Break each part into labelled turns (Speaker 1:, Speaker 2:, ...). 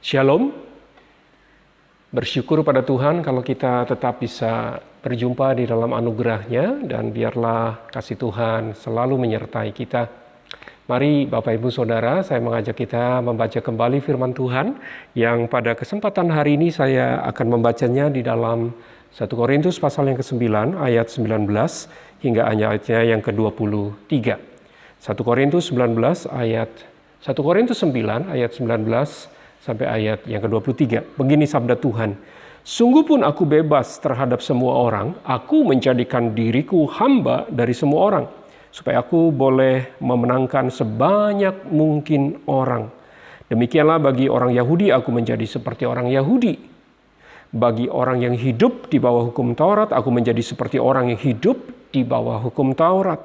Speaker 1: Shalom, bersyukur pada Tuhan kalau kita tetap bisa berjumpa di dalam anugerah-Nya, dan biarlah kasih Tuhan selalu menyertai kita. Mari Bapak Ibu Saudara, saya mengajak kita membaca kembali firman Tuhan yang pada kesempatan hari ini saya akan membacanya di dalam 1 Korintus pasal yang ke-9 ayat 19 hingga ayatnya yang ke-23. 1 Korintus 9 ayat 19 sampai ayat yang ke-23. Begini sabda Tuhan, "Sungguh pun aku bebas terhadap semua orang, aku menjadikan diriku hamba dari semua orang, supaya aku boleh memenangkan sebanyak mungkin orang. Demikianlah bagi orang Yahudi aku menjadi seperti orang Yahudi. Bagi orang yang hidup di bawah hukum Taurat, aku menjadi seperti orang yang hidup di bawah hukum Taurat.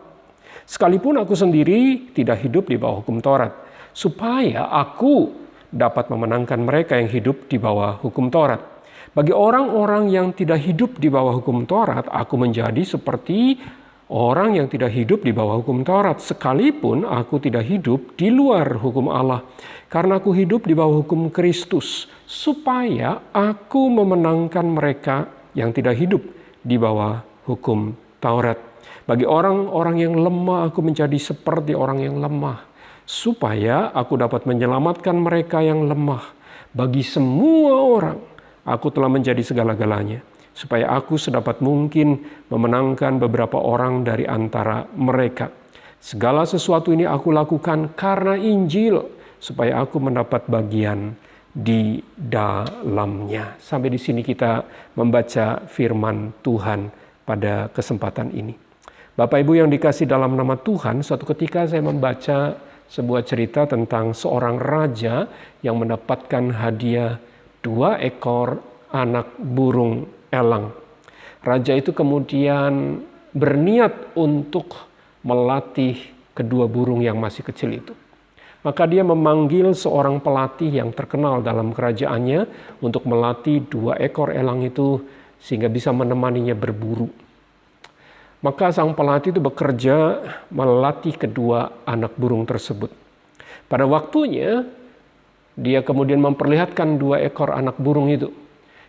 Speaker 1: Sekalipun aku sendiri tidak hidup di bawah hukum Taurat, supaya aku dapat memenangkan mereka yang hidup di bawah hukum Taurat. Bagi orang-orang yang tidak hidup di bawah hukum Taurat, aku menjadi seperti orang yang tidak hidup di bawah hukum Taurat, sekalipun aku tidak hidup di luar hukum Allah, karena aku hidup di bawah hukum Kristus, supaya aku memenangkan mereka yang tidak hidup di bawah hukum Taurat. Bagi orang-orang yang lemah, aku menjadi seperti orang yang lemah, supaya aku dapat menyelamatkan mereka yang lemah. Bagi semua orang, aku telah menjadi segala-galanya, supaya aku sedapat mungkin memenangkan beberapa orang dari antara mereka. Segala sesuatu ini aku lakukan karena Injil, supaya aku mendapat bagian di dalamnya." Sampai di sini kita membaca firman Tuhan pada kesempatan ini. Bapak Ibu yang dikasih dalam nama Tuhan, suatu ketika saya membaca sebuah cerita tentang seorang raja yang mendapatkan hadiah 2 ekor anak burung elang. Raja itu kemudian berniat untuk melatih kedua burung yang masih kecil itu. Maka dia memanggil seorang pelatih yang terkenal dalam kerajaannya untuk melatih 2 ekor elang itu sehingga bisa menemaninya berburu. Maka sang pelatih itu bekerja melatih kedua anak burung tersebut. Pada waktunya, dia kemudian memperlihatkan 2 ekor anak burung itu.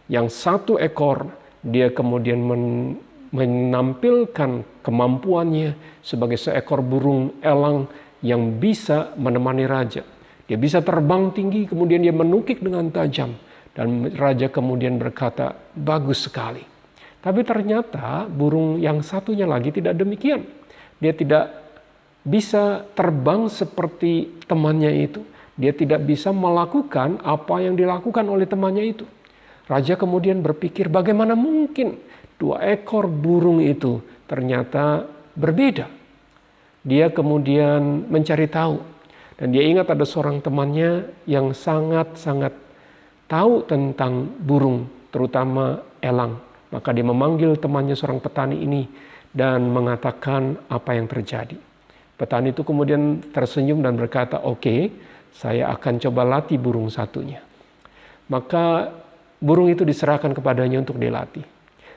Speaker 1: Yang 1 ekor, dia kemudian menampilkan kemampuannya sebagai seekor burung elang yang bisa menemani raja. Dia bisa terbang tinggi, kemudian dia menukik dengan tajam. Dan raja kemudian berkata, "Bagus sekali." Tapi ternyata burung yang satunya lagi tidak demikian. Dia tidak bisa terbang seperti temannya itu. Dia tidak bisa melakukan apa yang dilakukan oleh temannya itu. Raja kemudian berpikir, bagaimana mungkin 2 ekor burung itu ternyata berbeda. Dia kemudian mencari tahu. Dan dia ingat ada seorang temannya yang sangat-sangat tahu tentang burung, terutama elang. Maka dia memanggil temannya seorang petani ini dan mengatakan apa yang terjadi. Petani itu kemudian tersenyum dan berkata, "Oke, saya akan coba latih burung satunya." Maka burung itu diserahkan kepadanya untuk dilatih.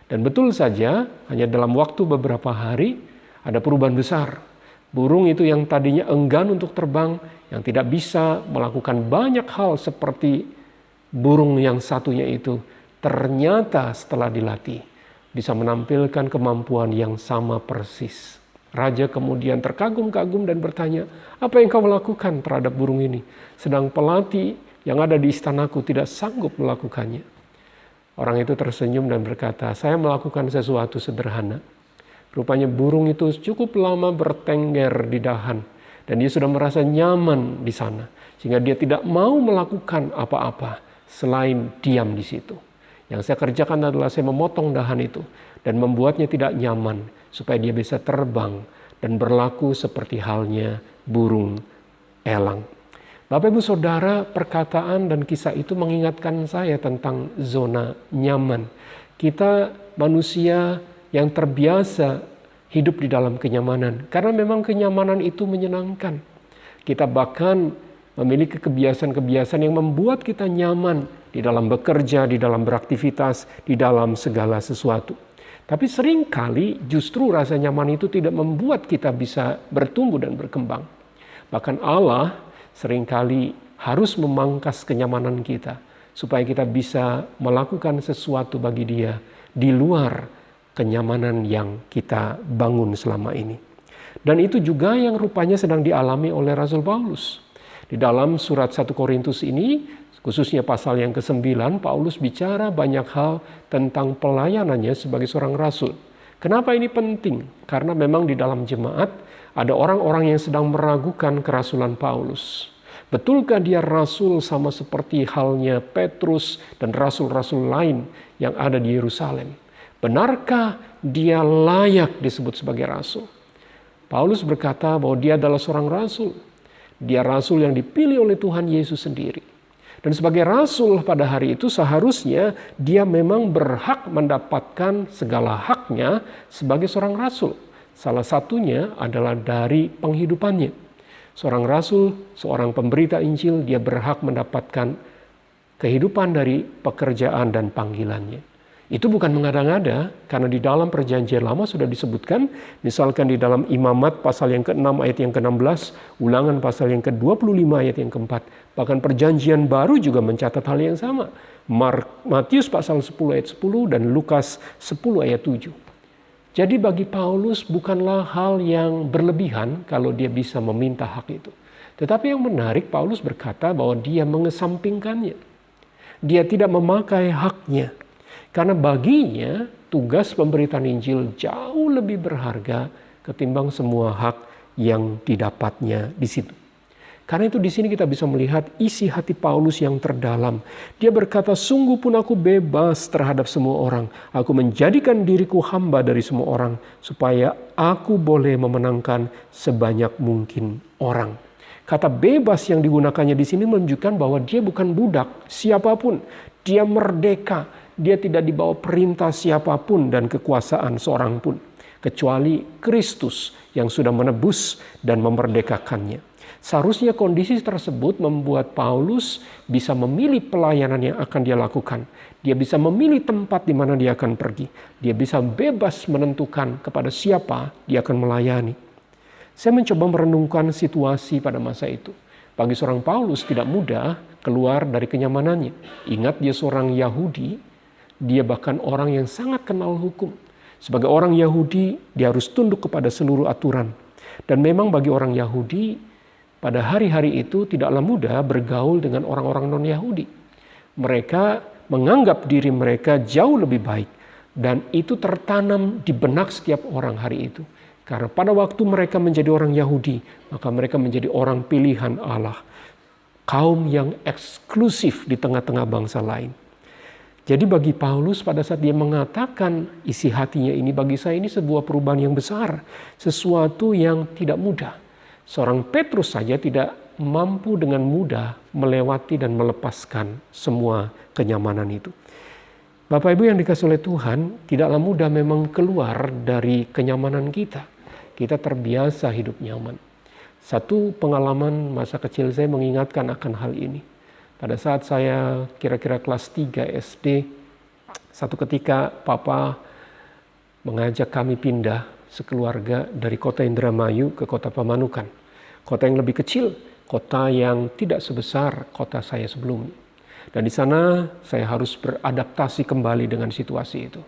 Speaker 1: Dan betul saja, hanya dalam waktu beberapa hari ada perubahan besar. Burung itu yang tadinya enggan untuk terbang, yang tidak bisa melakukan banyak hal seperti burung yang satunya itu, ternyata setelah dilatih bisa menampilkan kemampuan yang sama persis. Raja kemudian terkagum-kagum dan bertanya, "Apa yang kau lakukan terhadap burung ini? Sedang pelatih yang ada di istanaku tidak sanggup melakukannya." Orang itu tersenyum dan berkata, "Saya melakukan sesuatu sederhana. Rupanya burung itu cukup lama bertengger di dahan dan dia sudah merasa nyaman di sana, sehingga dia tidak mau melakukan apa-apa selain diam di situ. Yang saya kerjakan adalah saya memotong dahan itu dan membuatnya tidak nyaman supaya dia bisa terbang dan berlaku seperti halnya burung elang." Bapak Ibu Saudara, perkataan dan kisah itu mengingatkan saya tentang zona nyaman. Kita manusia yang terbiasa hidup di dalam kenyamanan, karena memang kenyamanan itu menyenangkan. Kita bahkan memiliki kebiasaan-kebiasaan yang membuat kita nyaman di dalam bekerja, di dalam beraktivitas, di dalam segala sesuatu. Tapi seringkali justru rasa nyaman itu tidak membuat kita bisa bertumbuh dan berkembang. Bahkan Allah seringkali harus memangkas kenyamanan kita supaya kita bisa melakukan sesuatu bagi Dia di luar kenyamanan yang kita bangun selama ini. Dan itu juga yang rupanya sedang dialami oleh Rasul Paulus. Di dalam surat 1 Korintus ini, khususnya pasal yang ke-9, Paulus bicara banyak hal tentang pelayanannya sebagai seorang rasul. Kenapa ini penting? Karena memang di dalam jemaat ada orang-orang yang sedang meragukan kerasulan Paulus. Betulkah dia rasul sama seperti halnya Petrus dan rasul-rasul lain yang ada di Yerusalem? Benarkah dia layak disebut sebagai rasul? Paulus berkata bahwa dia adalah seorang rasul. Dia rasul yang dipilih oleh Tuhan Yesus sendiri. Dan sebagai rasul pada hari itu seharusnya dia memang berhak mendapatkan segala haknya sebagai seorang rasul. Salah satunya adalah dari penghidupannya. Seorang rasul, seorang pemberita Injil, dia berhak mendapatkan kehidupan dari pekerjaan dan panggilannya. Itu bukan mengada-ngada, karena di dalam perjanjian lama sudah disebutkan, misalkan di dalam Imamat pasal yang ke-6 ayat yang ke-16, Ulangan pasal yang ke-25 ayat yang ke-4, bahkan perjanjian baru juga mencatat hal yang sama. Matius pasal 10 ayat 10 dan Lukas 10 ayat 7. Jadi bagi Paulus bukanlah hal yang berlebihan kalau dia bisa meminta hak itu. Tetapi yang menarik, Paulus berkata bahwa dia mengesampingkannya. Dia tidak memakai haknya. Karena baginya tugas pemberitaan Injil jauh lebih berharga ketimbang semua hak yang didapatnya di situ. Karena itu di sini kita bisa melihat isi hati Paulus yang terdalam. Dia berkata, sungguh pun aku bebas terhadap semua orang. Aku menjadikan diriku hamba dari semua orang supaya aku boleh memenangkan sebanyak mungkin orang. Kata bebas yang digunakannya di sini menunjukkan bahwa dia bukan budak siapapun. Dia merdeka. Dia tidak dibawa perintah siapapun dan kekuasaan seorang pun. Kecuali Kristus yang sudah menebus dan memerdekakannya. Seharusnya kondisi tersebut membuat Paulus bisa memilih pelayanan yang akan dia lakukan. Dia bisa memilih tempat di mana dia akan pergi. Dia bisa bebas menentukan kepada siapa dia akan melayani. Saya mencoba merenungkan situasi pada masa itu. Bagi seorang Paulus tidak mudah keluar dari kenyamanannya. Ingat, dia seorang Yahudi. Dia bahkan orang yang sangat kenal hukum. Sebagai orang Yahudi, dia harus tunduk kepada seluruh aturan. Dan memang bagi orang Yahudi, pada hari-hari itu tidaklah mudah bergaul dengan orang-orang non-Yahudi. Mereka menganggap diri mereka jauh lebih baik. Dan itu tertanam di benak setiap orang hari itu. Karena pada waktu mereka menjadi orang Yahudi, maka mereka menjadi orang pilihan Allah. Kaum yang eksklusif di tengah-tengah bangsa lain. Jadi bagi Paulus pada saat dia mengatakan isi hatinya ini, bagi saya ini sebuah perubahan yang besar. Sesuatu yang tidak mudah. Seorang Petrus saja tidak mampu dengan mudah melewati dan melepaskan semua kenyamanan itu. Bapak Ibu yang dikasihi oleh Tuhan, tidaklah mudah memang keluar dari kenyamanan kita. Kita terbiasa hidup nyaman. Satu pengalaman masa kecil saya mengingatkan akan hal ini. Pada saat saya kira-kira kelas 3 SD, satu ketika Papa mengajak kami pindah sekeluarga dari kota Indramayu ke kota Pamanukan. Kota yang lebih kecil, kota yang tidak sebesar kota saya sebelumnya. Dan di sana saya harus beradaptasi kembali dengan situasi itu.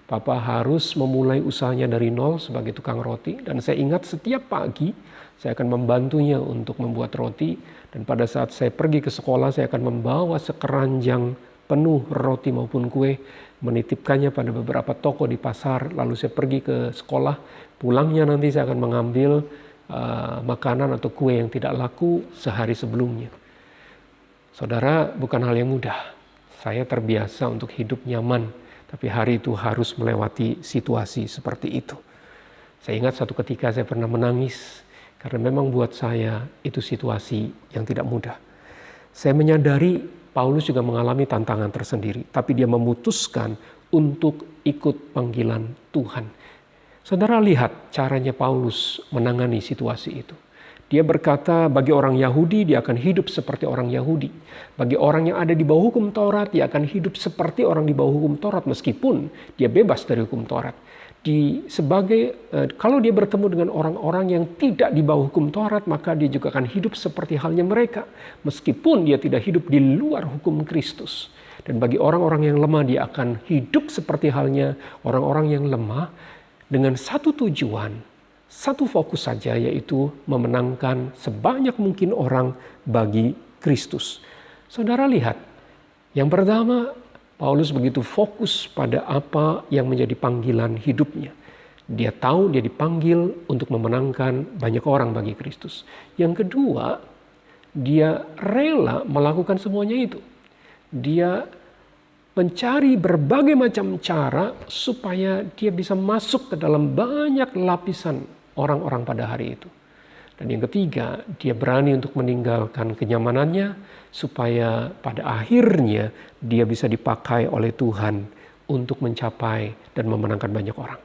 Speaker 1: Papa harus memulai usahanya dari nol sebagai tukang roti. Dan saya ingat setiap pagi saya akan membantunya untuk membuat roti. Dan pada saat saya pergi ke sekolah, saya akan membawa sekeranjang penuh roti maupun kue, menitipkannya pada beberapa toko di pasar, lalu saya pergi ke sekolah. Pulangnya nanti saya akan mengambil makanan atau kue yang tidak laku sehari sebelumnya. Saudara, bukan hal yang mudah. Saya terbiasa untuk hidup nyaman, tapi hari itu harus melewati situasi seperti itu. Saya ingat satu ketika saya pernah menangis, karena memang buat saya itu situasi yang tidak mudah. Saya menyadari Paulus juga mengalami tantangan tersendiri. Tapi dia memutuskan untuk ikut panggilan Tuhan. Saudara lihat caranya Paulus menangani situasi itu. Dia berkata bagi orang Yahudi dia akan hidup seperti orang Yahudi. Bagi orang yang ada di bawah hukum Taurat dia akan hidup seperti orang di bawah hukum Taurat. Meskipun dia bebas dari hukum Taurat. Kalau dia bertemu dengan orang-orang yang tidak di bawah hukum Taurat, maka dia juga akan hidup seperti halnya mereka, meskipun dia tidak hidup di luar hukum Kristus. Dan bagi orang-orang yang lemah, dia akan hidup seperti halnya orang-orang yang lemah dengan satu tujuan, satu fokus saja, yaitu memenangkan sebanyak mungkin orang bagi Kristus. Saudara lihat, yang pertama, Paulus begitu fokus pada apa yang menjadi panggilan hidupnya. Dia tahu dia dipanggil untuk memenangkan banyak orang bagi Kristus. Yang kedua, dia rela melakukan semuanya itu. Dia mencari berbagai macam cara supaya dia bisa masuk ke dalam banyak lapisan orang-orang pada hari itu. Dan yang ketiga, dia berani untuk meninggalkan kenyamanannya supaya pada akhirnya dia bisa dipakai oleh Tuhan untuk mencapai dan memenangkan banyak orang.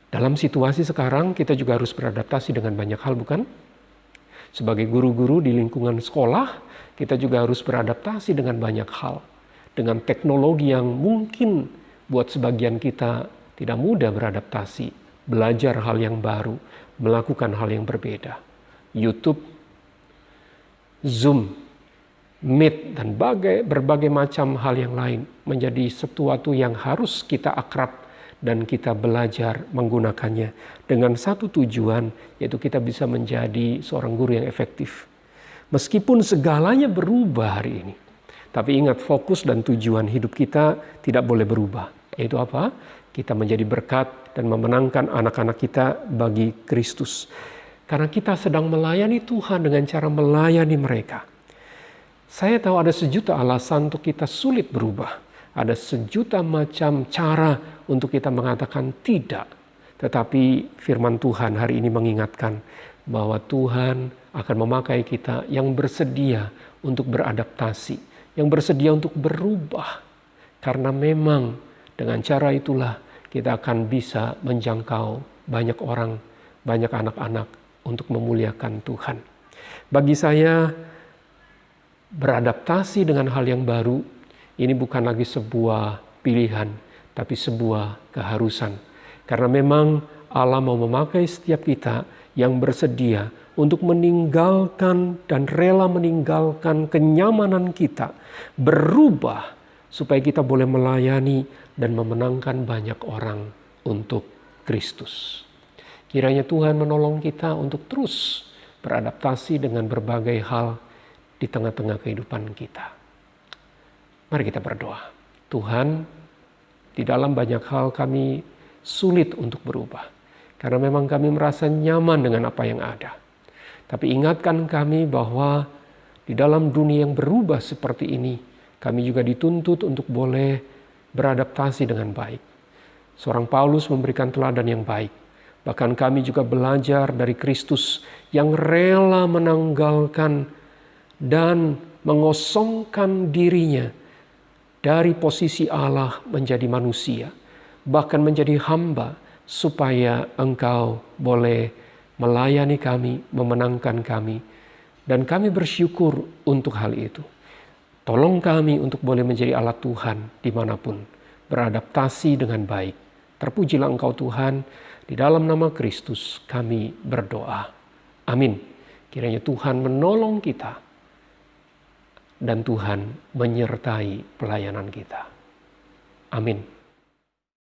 Speaker 1: Dalam situasi sekarang kita juga harus beradaptasi dengan banyak hal, bukan? Sebagai guru-guru di lingkungan sekolah, kita juga harus beradaptasi dengan banyak hal. Dengan teknologi yang mungkin buat sebagian kita tidak mudah beradaptasi, belajar hal yang baru, melakukan hal yang berbeda. YouTube, Zoom, Meet, dan berbagai macam hal yang lain menjadi sesuatu yang harus kita akrab dan kita belajar menggunakannya dengan satu tujuan, yaitu kita bisa menjadi seorang guru yang efektif. Meskipun segalanya berubah hari ini, tapi ingat, fokus dan tujuan hidup kita tidak boleh berubah. Yaitu apa? Kita menjadi berkat dan memenangkan anak-anak kita bagi Kristus. Karena kita sedang melayani Tuhan dengan cara melayani mereka. Saya tahu ada sejuta alasan untuk kita sulit berubah. Ada sejuta macam cara untuk kita mengatakan tidak. Tetapi firman Tuhan hari ini mengingatkan bahwa Tuhan akan memakai kita yang bersedia untuk beradaptasi, yang bersedia untuk berubah. Karena memang dengan cara itulah kita akan bisa menjangkau banyak orang, banyak anak-anak untuk memuliakan Tuhan. Bagi saya, beradaptasi dengan hal yang baru ini bukan lagi sebuah pilihan, tapi sebuah keharusan. Karena memang Allah mau memakai setiap kita yang bersedia untuk meninggalkan dan rela meninggalkan kenyamanan kita, berubah supaya kita boleh melayani dan memenangkan banyak orang untuk Kristus. Kiranya Tuhan menolong kita untuk terus beradaptasi dengan berbagai hal di tengah-tengah kehidupan kita. Mari kita berdoa. Tuhan, di dalam banyak hal kami sulit untuk berubah. Karena memang kami merasa nyaman dengan apa yang ada. Tapi ingatkan kami bahwa di dalam dunia yang berubah seperti ini, kami juga dituntut untuk boleh beradaptasi dengan baik. Seorang Paulus memberikan teladan yang baik. Bahkan kami juga belajar dari Kristus yang rela menanggalkan dan mengosongkan dirinya dari posisi Allah menjadi manusia, bahkan menjadi hamba, supaya Engkau boleh melayani kami, memenangkan kami, dan kami bersyukur untuk hal itu. Tolong kami untuk boleh menjadi alat Tuhan dimanapun, beradaptasi dengan baik. Terpujilah Engkau Tuhan, di dalam nama Kristus kami berdoa. Amin. Kiranya Tuhan menolong kita dan Tuhan menyertai pelayanan kita. Amin.